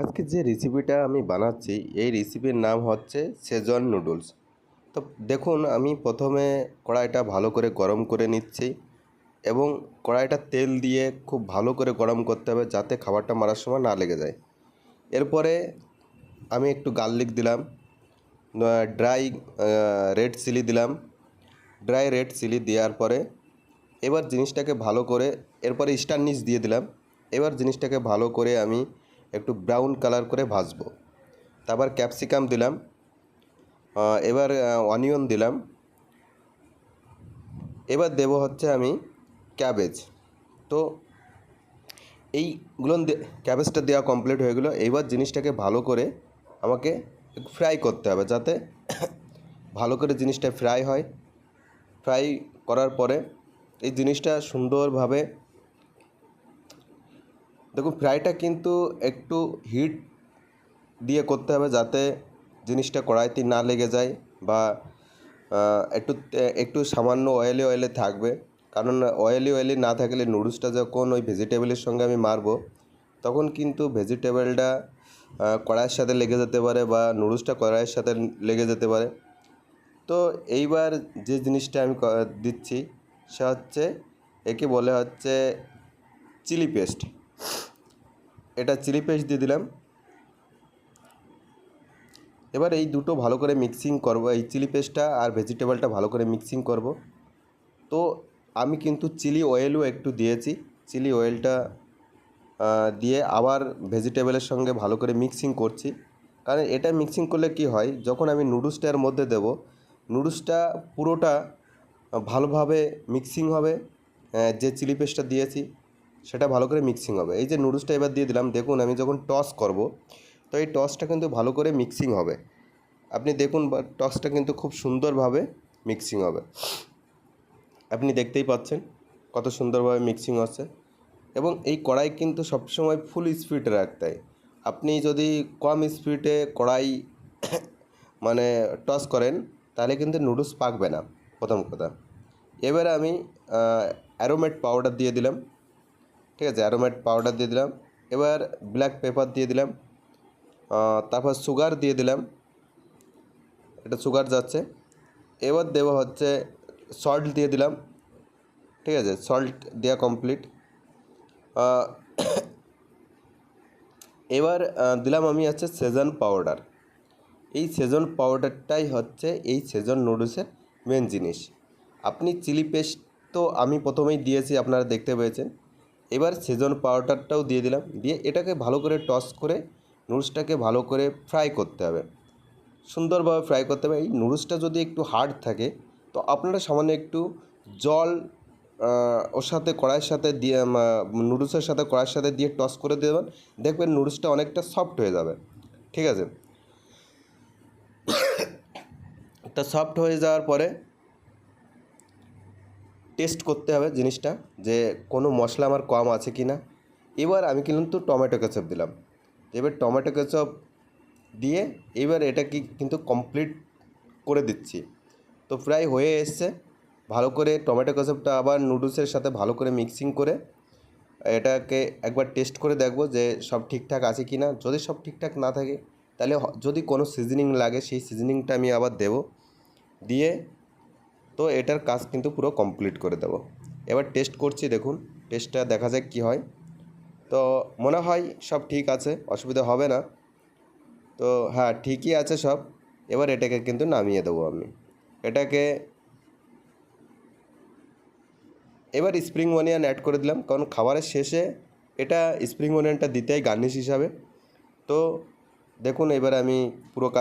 আজকে যে রেসিপিটা আমি বানাচ্ছি এই রেসিপির নাম হচ্ছে শেজওয়ান নুডলস। তো দেখুন, আমি প্রথমে কড়াইটা ভালো করে গরম করে নিচ্ছি এবং কড়াইটা তেল দিয়ে খুব ভালো করে গরম করতে হবে যাতে খাবারটা মারার সময় না লেগে যায়। এরপরে আমি একটু গার্লিক দিলাম, ড্রাই রেড চিলি দিলাম। ড্রাই রেড চিলি দেওয়ার পরে এবার জিনিসটাকে ভালো করে এরপরে স্টারনিশ দিয়ে দিলাম। এবার জিনিসটাকে ভালো করে আমি একটু ব্রাউন কালার করে ভাজবো। তারপর ক্যাপসিকাম দিলাম, এবার অনিয়ন দিলাম। এবার দেবো হচ্ছে আমি ক্যাবেজ। তো এইগুলো ক্যাবেজটা দেওয়া কমপ্লিট হয়ে গেলো। এইবার জিনিসটাকে ভালো করে আমাকে ফ্রাই করতে হবে যাতে ভালো করে জিনিসটা ফ্রাই হয়। ফ্রাই করার পরে এই জিনিসটা সুন্দরভাবে দেখুন, ফ্রাইটা কিন্তু একটু হিট দিয়ে করতে হবে যাতে জিনিসটা কড়াইতে না লেগে যায় বা একটু একটু সামান্য অয়েলি অয়েলি থাকবে। কারণ অয়েলি না থাকলে নুডলসটা যখন ওই ভেজিটেবলের সঙ্গে আমি মারবো তখন কিন্তু ভেজিটেবলটা কড়াইয়ের সাথে লেগে যেতে পারে বা নুডলসটা কড়াইয়ের সাথে লেগে যেতে পারে। তো এইবার যে জিনিসটা আমি দিচ্ছি সে হচ্ছে, একে বলে হচ্ছে চিলি পেস্ট। এটা চিলি পেস্ট দিয়ে দিলাম। এবার এই দুটো ভালো করে মিক্সিং করব, এই চিলি পেস্টটা আর ভেজিটেবলটা ভালো করে মিক্সিং করব। তো আমি কিন্তু চিলি অয়েলও একটু দিয়েছি। চিলি অয়েলটা দিয়ে আবার ভেজিটেবলের সঙ্গে ভালো করে মিক্সিং করছি। কারণ এটা মিক্সিং করলে কি হয়, যখন আমি নুডলসটার মধ্যে দেব নুডলসটা পুরোটা ভালোভাবে মিক্সিং হবে। যে চিলি পেস্টটা দিয়েছি সেটা ভালো করে মিক্সিং হবে। এই যে নুডলসটা এবার দিয়ে দিলাম, দেখুন আমি যখন টস করব তো এই টসটা কিন্তু ভালো করে মিক্সিং হবে। আপনি দেখুন টসটা কিন্তু খুব সুন্দরভাবে মিক্সিং হবে। আপনি দেখতেই পাচ্ছেন কত সুন্দরভাবে মিক্সিং হচ্ছে। এবং এই কড়াই কিন্তু সবসময় ফুল স্পিডে রাখতে হয়। আপনি যদি কম স্পিডে কড়াই মানে টস করেন তাহলে কিন্তু নুডলস পাকবে না, প্রথম কথা। এবারে আমি অ্যারোমেট পাউডার দিয়ে দিলাম। ঠিক আছে, অ্যারোমেট পাউডার দিয়ে দিলাম। এবার ব্ল্যাক পেপার দিয়ে দিলাম, তারপর সুগার দিয়ে দিলাম। এটা সুগার যাচ্ছে। এবার দেওয়া হচ্ছে সল্ট দিয়ে দিলাম। ঠিক আছে, সল্ট দেওয়া কমপ্লিট। এবার দিলাম আমি হচ্ছে সেজন পাউডার। এই সেজন পাউডারটাই হচ্ছে এই সেজন নুডলসের মেন জিনিস। আপনি চিলি পেস্ট তো আমি প্রথমেই দিয়েছি, আপনারা দেখতে পেয়েছেন। এবার সেজন পাউডারটাও দিয়ে দিলাম, দিয়ে এটাকে ভালো করে টস করে নুডলসটাকে ভালো করে ফ্রাই করতে হবে, সুন্দরভাবে ফ্রাই করতে হবে। এই নুডলসটা যদি একটু হার্ড থাকে তো আপনারা সামান্য একটু জল ওর সাথে কড়াইয়ের সাথে দিয়ে নুডলসের সাথে কড়াইয়ের সাথে দিয়ে টস করে দেবেন, দেখবেন নুডলসটা অনেকটা সফট হয়ে যাবে। ঠিক আছে, তা সফট হয়ে যাওয়ার পরে টেস্ট করতে হবে জিনিসটা যে কোনো মশলা আমার কম আছে কি না। এবার আমি কিন্তু টমেটো কেচাপ দিলাম। এবার টমেটো কেচাপ দিয়ে এবার এটা কিন্তু কমপ্লিট করে দিচ্ছি। তো প্রায় হয়ে এসছে। ভালো করে টমেটো কেচাপটা আবার নুডলসের সাথে ভালো করে মিক্সিং করে এটাকে একবার টেস্ট করে দেখব যে সব ঠিকঠাক আছে কি না। যদি সব ঠিকঠাক না থাকে তাহলে যদি কোনো সিজনিং লাগে সেই সিজনিংটা আমি আবার দেব, দিয়ে তো এটার কাজ কিন্তু পুরো কমপ্লিট করে দেব। এবার টেস্ট করছি, দেখুন টেস্টটা দেখা যাক কী হয়। তো মনে হয় সব ঠিক আছে, অসুবিধা হবে না। তো হ্যাঁ, ঠিকই আছে সব। এবার এটাকে কিন্তু নামিয়ে দেবো আমি। এটাকে এবার স্প্রিং অনিয়ন অ্যাড করে দিলাম, কারণ খাবারের শেষে এটা স্প্রিং অনিয়নটা দিতে হয় গার্নিশ হিসাবে। তো দেখুন এবার আমি পুরো